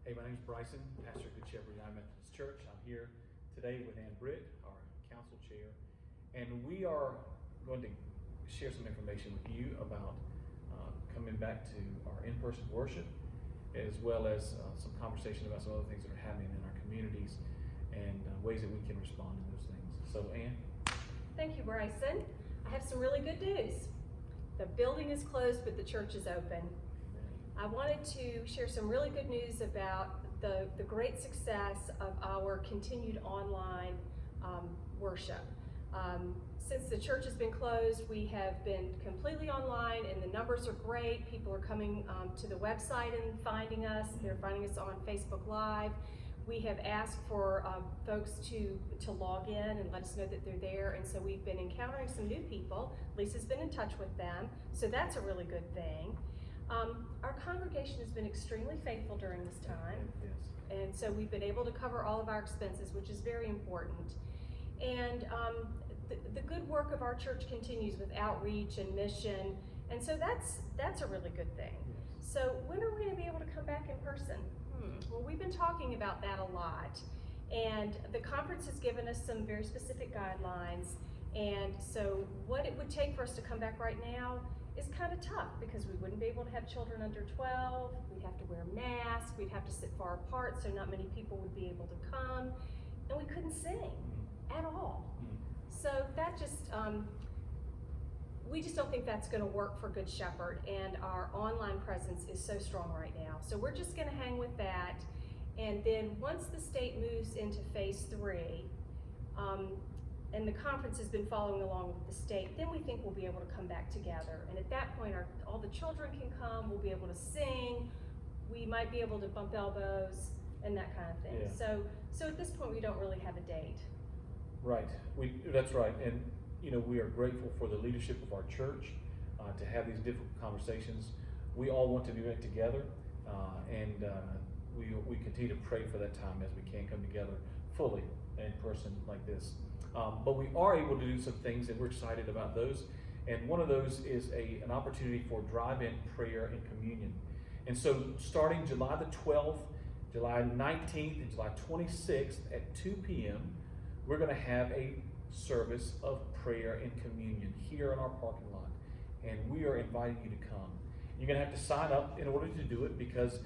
Hey, my name is Bryson, pastor of Good Shepherd United Methodist Church. I'm here today with Britt, our council chair, and we are going to share some information with you about coming back to our in-person worship, as well as some conversation about some other things that are happening in our communities and ways that we can respond to those things. So, Ann? Thank you, Bryson. I have some really good news. The building is closed, but the church is open. I wanted to share some really good news about the great success of our continued online worship. Since the church has been closed, we have been completely online, and the numbers are great. People are coming to the website and finding us. They're finding us on Facebook Live. We have asked for folks to log in and let us know that they're there, and so we've been encountering some new people. Lisa's been in touch with them, so that's a really good thing. Our congregation has been extremely faithful during this time, Yes. and so we've been able to cover all of our expenses, which is very important. And the good work of our church continues with outreach and mission, and so that's a really good thing. Yes. So when are we going to be able to come back in person? Well, we've been talking about that a lot, and the conference has given us some very specific guidelines, and so what it would take for us to come back right now is kind of tough, because we wouldn't be able to have children under 12, we'd have to wear masks, we'd have to sit far apart, so not many people would be able to come, and we couldn't sing at all. So that just, we just don't think that's gonna work for Good Shepherd, and our online presence is so strong right now. So we're just gonna hang with that, and then once the state moves into phase 3, and the conference has been following along with the state, then we think we'll be able to come back together. And at that point, all the children can come, we'll be able to sing, we might be able to bump elbows, and that kind of thing. Yeah. So at this point, we don't really have a date. Right, that's right, and we are grateful for the leadership of our church to have these difficult conversations. We all want to be back together, and we continue to pray for that time as we can come together fully in person like this. But we are able to do some things, and we're excited about those. And one of those is an opportunity for drive-in prayer and communion. And so starting July the 12th, July 19th, and July 26th at 2 p.m., we're going to have a service of prayer and communion here in our parking lot. And we are inviting you to come. You're going to have to sign up in order to do it, because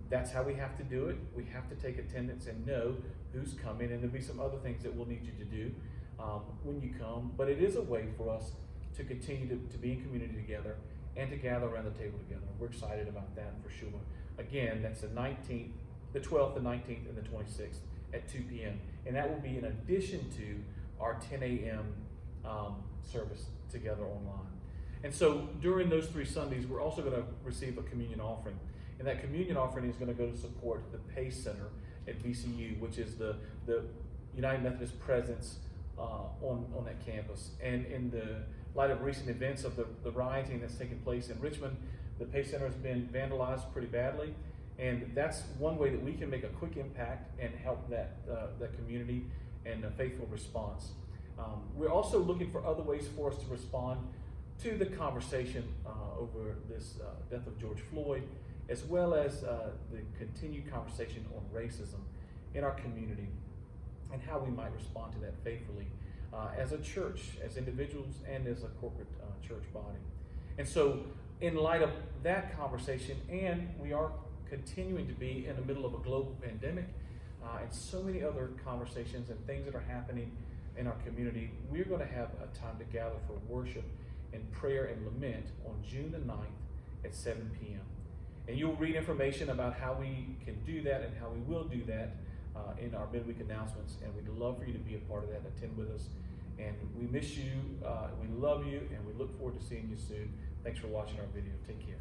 that's how we have to do it. We have to take attendance and know who's coming, and there'll be some other things that we'll need you to do when you come. But it is a way for us to continue to be in community together and to gather around the table together. We're excited about that for sure. Again, that's the 19th, the 12th, the 19th, and the 26th at 2 p.m. And that will be in addition to our 10 a.m. Service together online. And so during those 3 Sundays, we're also going to receive a communion offering. And that communion offering is going to go to support the PACE Center at VCU, which is the United Methodist presence on that campus. And in the light of recent events of the rioting that's taken place in Richmond, the PACE Center has been vandalized pretty badly. And that's one way that we can make a quick impact and help that community and a faithful response. We're also looking for other ways for us to respond to the conversation over this death of George Floyd, as well as the continued conversation on racism in our community, and how we might respond to that faithfully as a church, as individuals, and as a corporate church body. And so in light of that conversation, and we are continuing to be in the middle of a global pandemic, and so many other conversations and things that are happening in our community, we're going to have a time to gather for worship and prayer and lament on June the 9th at 7 p.m. And you'll read information about how we can do that and how we will do that in our midweek announcements, and we'd love for you to be a part of that and attend with us. And we miss you, we love you, and we look forward to seeing you soon. Thanks for watching our video. Take care.